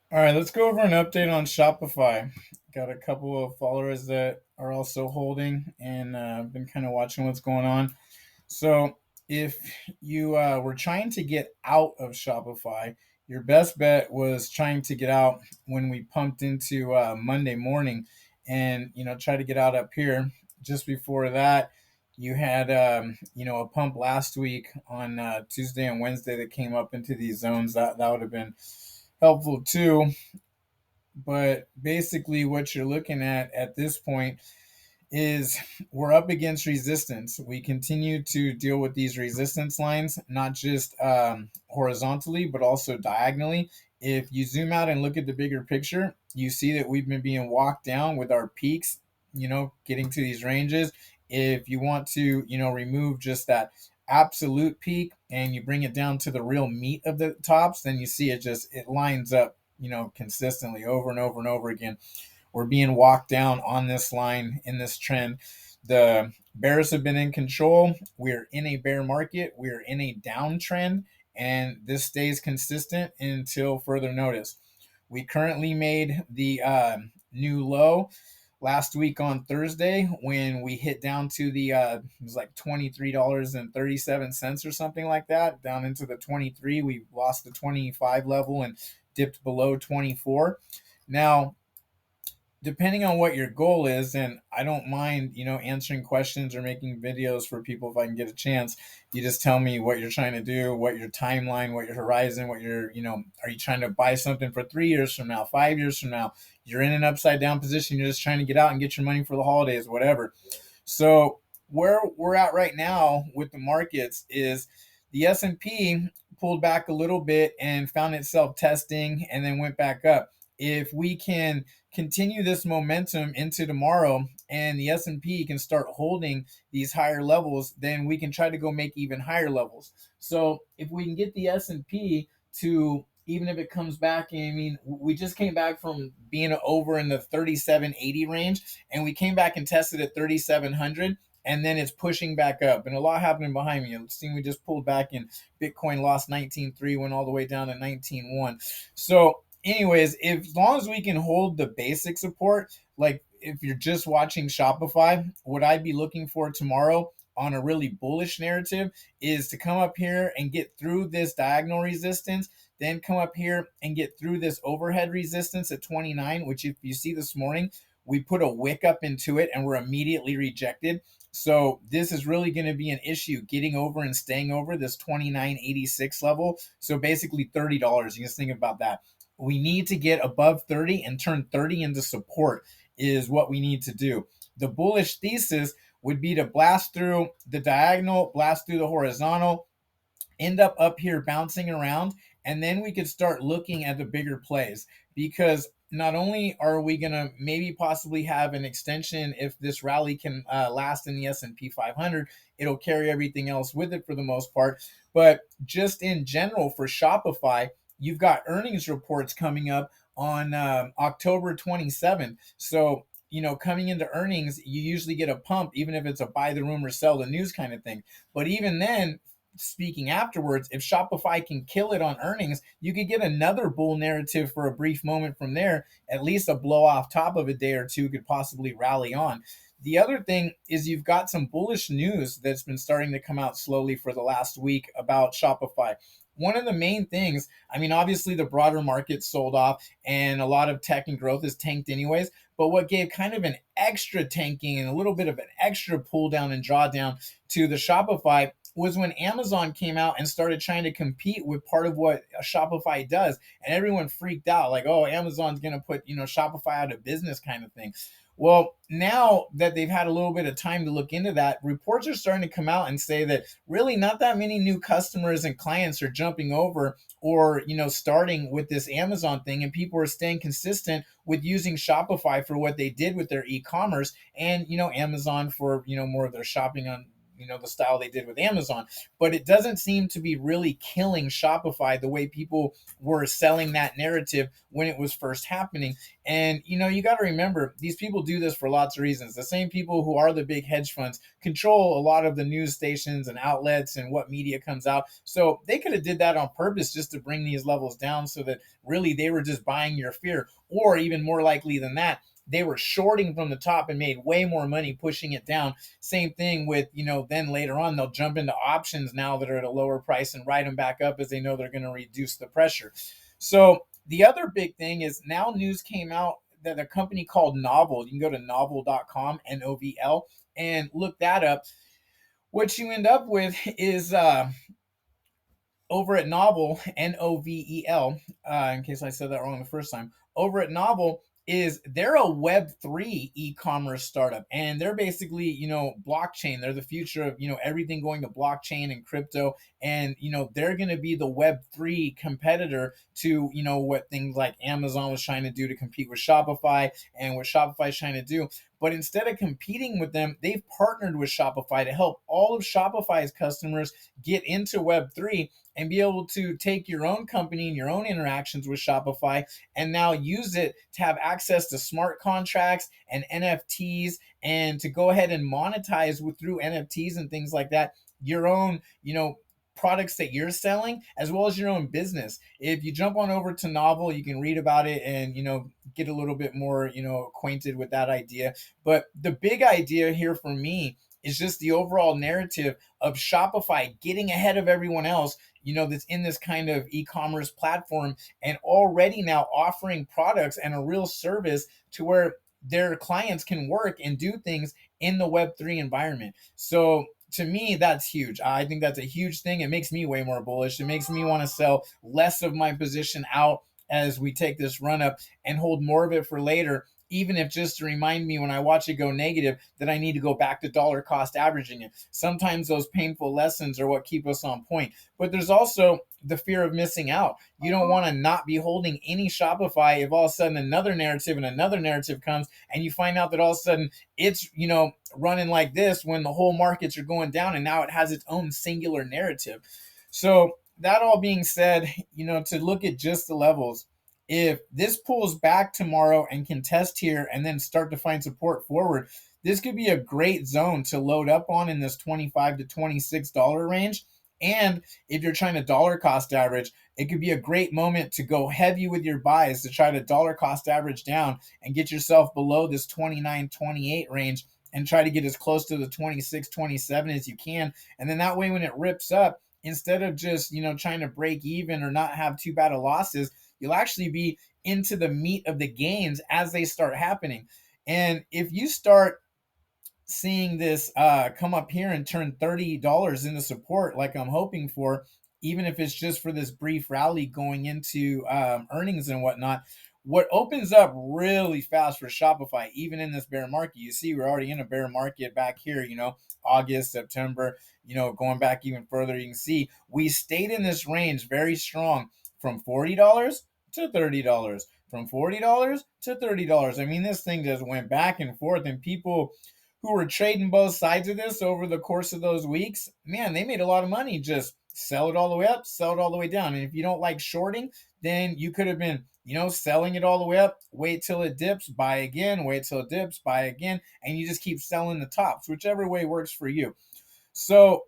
All right, let's go over an update on Shopify. Got a couple of followers that are also holding and been kind of watching what's going on. So, if you were trying to get out of Shopify, your best bet was trying to get out when we pumped into Monday morning, and try to get out up here. Just before that, you had a pump last week on Tuesday and Wednesday that came up into these zones. That would have been helpful too. But basically, what you're looking at this point is we're up against resistance. We continue to deal with these resistance lines, not just horizontally, but also diagonally. If you zoom out and look at the bigger picture, you see that we've been being walked down with our peaks, getting to these ranges. If you want to, remove just that absolute peak and you bring it down to the real meat of the tops, then you see it lines up, consistently over and over and over again. We're being walked down on this line in this trend. The bears have been in control. We're in a bear market. We're in a downtrend, and this stays consistent until further notice. We currently made the new low last week on Thursday when we hit down to the it was like $23.37 or something like that, down into the 23. We lost the 25 level and dipped below 24. Now, depending on what your goal is, and I don't mind, answering questions or making videos for people if I can get a chance. You just tell me what you're trying to do, what your timeline, what your horizon, what your, are you trying to buy something for 3 years from now, 5 years from now? You're in an upside down position. You're just trying to get out and get your money for the holidays, whatever. So where we're at right now with the markets is the S&P pulled back a little bit and found itself testing and then went back up. If we can continue this momentum into tomorrow and the S&P can start holding these higher levels, then we can try to go make even higher levels. So if we can get the S&P to, even if it comes back, I mean, we just came back from being over in the 3780 range, and we came back and tested at 3700, and then it's pushing back up. And a lot happening behind me. It seemed we just pulled back and Bitcoin lost 19.3, went all the way down to 19.1. So anyways, if as long as we can hold the basic support, like if you're just watching Shopify, what I'd be looking for tomorrow on a really bullish narrative is to come up here and get through this diagonal resistance, then come up here and get through this overhead resistance at 29, which if you see this morning, we put a wick up into it and we're immediately rejected. So this is really going to be an issue getting over and staying over this 29.86 level. So basically $30. You just think about that. We need to get above 30 and turn 30 into support is what we need to do. The bullish thesis would be to blast through the diagonal, blast through the horizontal, end up here bouncing around, and then we could start looking at the bigger plays, because not only are we going to maybe possibly have an extension if this rally can last in the S&P 500, it'll carry everything else with it for the most part, but just in general for Shopify, you've got earnings reports coming up on October 27th. So coming into earnings, you usually get a pump, even if it's a buy the rumor, sell the news kind of thing. But even then, speaking afterwards, if Shopify can kill it on earnings, you could get another bull narrative for a brief moment from there. At least a blow off top of a day or two could possibly rally on. The other thing is you've got some bullish news that's been starting to come out slowly for the last week about Shopify. One of the main things, I mean, obviously the broader market sold off and a lot of tech and growth is tanked anyways. But what gave kind of an extra tanking and a little bit of an extra pull down and drawdown to the Shopify was when Amazon came out and started trying to compete with part of what Shopify does. And everyone freaked out like, oh, Amazon's going to put, Shopify out of business kind of thing. Well, now that they've had a little bit of time to look into that, reports are starting to come out and say that really not that many new customers and clients are jumping over or, starting with this Amazon thing, and people are staying consistent with using Shopify for what they did with their e-commerce and, Amazon for, more of their shopping on the style they did with Amazon. But it doesn't seem to be really killing Shopify the way people were selling that narrative when it was first happening. And you got to remember, these people do this for lots of reasons. The same people who are the big hedge funds control a lot of the news stations and outlets and what media comes out. So they could have did that on purpose just to bring these levels down, so that really they were just buying your fear. Or even more likely than that, they were shorting from the top and made way more money pushing it down. Same thing with, then later on, they'll jump into options now that are at a lower price and ride them back up as they know they're going to reduce the pressure. So the other big thing is now news came out that a company called Novel, you can go to novel.com, Novel, and look that up. What you end up with is over at Novel, Novel, in case I said that wrong the first time, over at Novel is they're a Web3 e-commerce startup, and they're basically, blockchain. They're the future of, everything going to blockchain and crypto, and, they're going to be the Web3 competitor to, what things like Amazon was trying to do to compete with Shopify and what Shopify is trying to do. But instead of competing with them, they've partnered with Shopify to help all of Shopify's customers get into Web3 and be able to take your own company and your own interactions with Shopify and now use it to have access to smart contracts and NFTs, and to go ahead and monetize through NFTs and things like that, your own, products that you're selling, as well as your own business. If you jump on over to Novel, you can read about it and, get a little bit more, acquainted with that idea. But the big idea here for me is just the overall narrative of Shopify getting ahead of everyone else, that's in this kind of e-commerce platform, and already now offering products and a real service to where their clients can work and do things in the Web3 environment. So to me, that's huge. I think that's a huge thing. It makes me way more bullish. It makes me want to sell less of my position out as we take this run up and hold more of it for later, even if just to remind me when I watch it go negative that I need to go back to dollar cost averaging it. Sometimes those painful lessons are what keep us on point. But there's also the fear of missing out. You don't want to not be holding any Shopify if all of a sudden another narrative comes and you find out that all of a sudden it's, running like this when the whole markets are going down, and now it has its own singular narrative. So that all being said, to look at just the levels, if this pulls back tomorrow and can test here and then start to find support forward, this could be a great zone to load up on in this $25 to $26 range. And if you're trying to dollar cost average, it could be a great moment to go heavy with your buys to try to dollar cost average down and get yourself below this 29, 28 range and try to get as close to the 26, 27 as you can. And then that way, when it rips up, instead of just, trying to break even or not have too bad of losses, you'll actually be into the meat of the gains as they start happening. And if you start seeing this come up here and turn $30 into support like I'm hoping for, even if it's just for this brief rally going into earnings and whatnot, what opens up really fast for Shopify, even in this bear market, you see we're already in a bear market back here, August, September, going back even further, you can see we stayed in this range very strong from $40 to $30, from $40 to $30. I mean, this thing just went back and forth, and people who were trading both sides of this over the course of those weeks, man, they made a lot of money. Just sell it all the way up, sell it all the way down. And if you don't like shorting, then you could have been, selling it all the way up, wait till it dips, buy again, wait till it dips, buy again, and you just keep selling the tops, whichever way works for you. So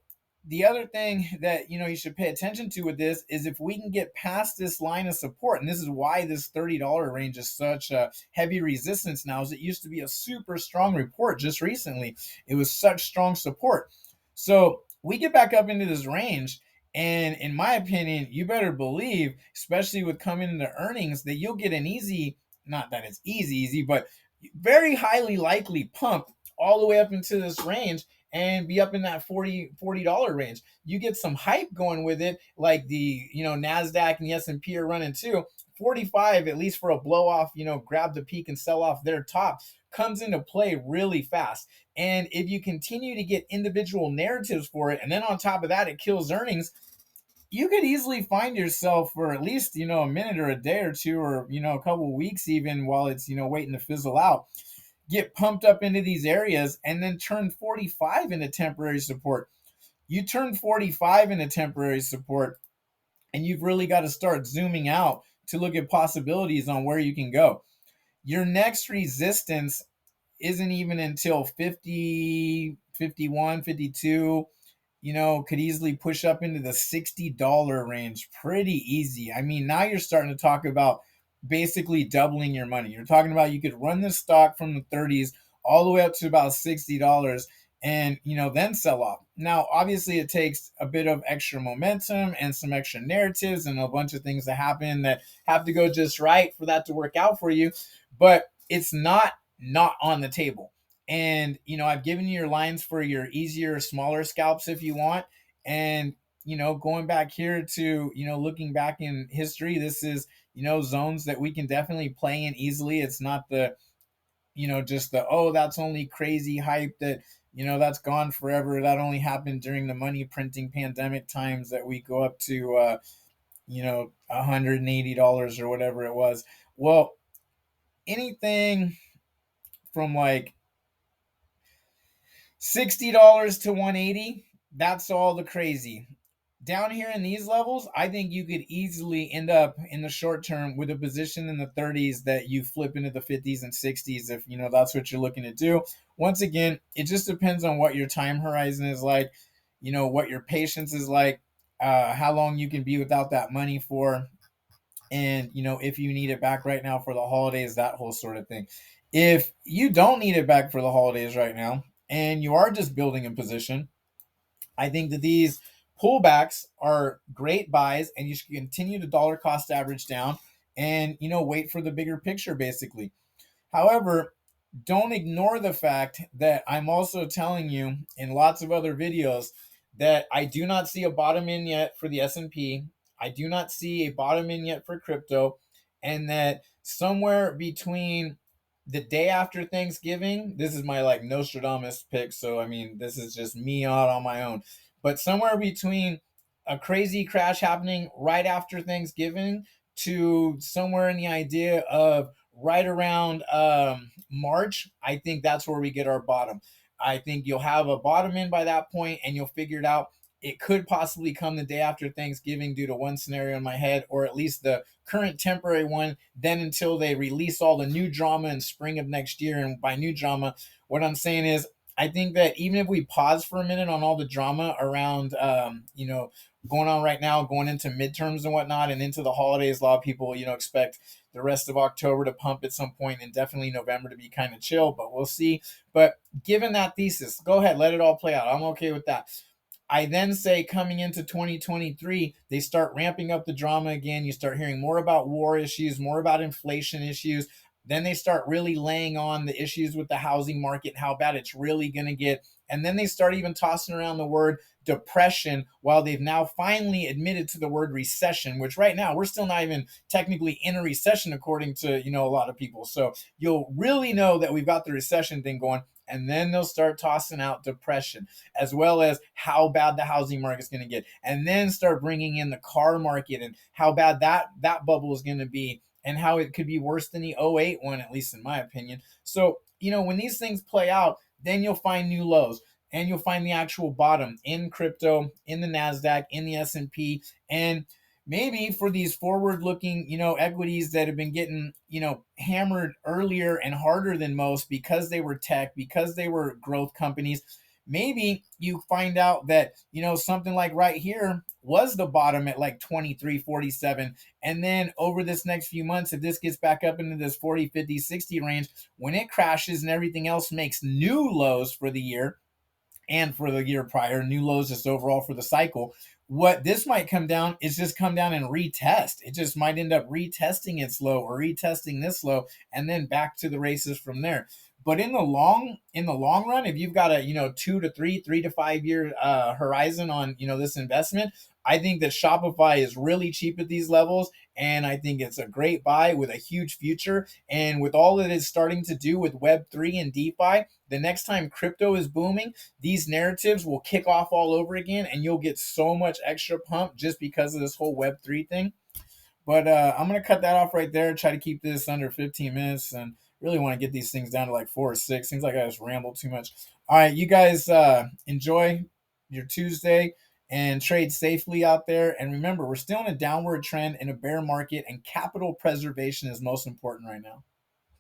the other thing that you should pay attention to with this is if we can get past this line of support, and this is why this $30 range is such a heavy resistance now, is it used to be a super strong report just recently. It was such strong support. So we get back up into this range, and in my opinion, you better believe, especially with coming into earnings, that you'll get an easy, not that it's easy, but very highly likely pump all the way up into this range and be up in that $40 range. You get some hype going with it, like the NASDAQ and the S&P are running too. 45, at least for a blow off, grab the peak and sell off their top, comes into play really fast. And if you continue to get individual narratives for it, and then on top of that, it kills earnings, you could easily find yourself for at least, a minute or a day or two, or, a couple of weeks even, while it's, waiting to fizzle out, get pumped up into these areas and then turn 45 into temporary support. You turn 45 into temporary support, and you've really got to start zooming out to look at possibilities on where you can go. Your next resistance isn't even until 50, 51, 52. Could easily push up into the $60 range pretty easy. I mean, now you're starting to talk about basically doubling your money. You're talking about you could run this stock from the 30s all the way up to about $60 and then sell off. Now, obviously it takes a bit of extra momentum and some extra narratives and a bunch of things that happen that have to go just right for that to work out for you, but it's not on the table. And I've given you your lines for your easier, smaller scalps if you want. And going back here to looking back in history, this is zones that we can definitely play in easily. It's not the just the, oh, that's only crazy hype that that's gone forever, that only happened during the money printing pandemic times, that we go up to $180 or whatever it was. Well, anything from like $60 to 180, that's all the crazy. Down here in these levels, I think you could easily end up in the short term with a position in the 30s that you flip into the 50s and 60s if that's what you're looking to do. Once again, it just depends on what your time horizon is like, what your patience is like, how long you can be without that money for, and if you need it back right now for the holidays, that whole sort of thing. If you don't need it back for the holidays right now and you are just building a position, I think that these pullbacks are great buys, and you should continue to dollar cost average down and wait for the bigger picture basically. However, don't ignore the fact that I'm also telling you in lots of other videos that I do not see a bottom in yet for the S&P. I do not see a bottom in yet for crypto, and that somewhere between the day after Thanksgiving, this is my like Nostradamus pick, so I mean this is just me out on my own, but somewhere between a crazy crash happening right after Thanksgiving to somewhere in the idea of right around March, I think that's where we get our bottom. I think you'll have a bottom in by that point, and you'll figure it out. It could possibly come the day after Thanksgiving due to one scenario in my head, or at least the current temporary one, then until they release all the new drama in spring of next year. And by new drama, what I'm saying is, I think that even if we pause for a minute on all the drama around, going on right now, going into midterms and whatnot, and into the holidays, a lot of people, expect the rest of October to pump at some point, and definitely November to be kind of chill, but we'll see. But given that thesis, go ahead, let it all play out. I'm okay with that. I then say coming into 2023, they start ramping up the drama again. You start hearing more about war issues, more about inflation issues. Then they start really laying on the issues with the housing market, how bad it's really going to get. And then they start even tossing around the word depression, while they've now finally admitted to the word recession, which right now we're still not even technically in a recession according to, a lot of people. So you'll really know that we've got the recession thing going. And then they'll start tossing out depression, as well as how bad the housing market is going to get, and then start bringing in the car market and how bad that bubble is going to be, and how it could be worse than the '08 one, at least in my opinion. So when these things play out, then you'll find new lows, and you'll find the actual bottom in crypto, in the Nasdaq, in the S&P, and maybe for these forward looking equities that have been getting hammered earlier and harder than most because they were tech, because they were growth companies, maybe you find out that something like right here was the bottom at like 23.47, and then over this next few months, if this gets back up into this 40, 50, 60 range, when it crashes and everything else makes new lows for the year and for the year prior, new lows just overall for the cycle, what this might come down is just come down and retest. It just might end up retesting its low or retesting this low, and then back to the races from there. But in the long run, if you've got a 2 to 3, 3 to 5 year horizon on this investment, I think that Shopify is really cheap at these levels, and I think it's a great buy with a huge future. And with all that it's starting to do with Web3 and DeFi, the next time crypto is booming, these narratives will kick off all over again, and you'll get so much extra pump just because of this whole Web3 thing. But I'm going to cut that off right there, try to keep this under 15 minutes, and really want to get these things down to like 4 or 6. Seems like I just rambled too much. All right, you guys enjoy your Tuesday and trade safely out there. And remember, we're still in a downward trend in a bear market, and capital preservation is most important right now.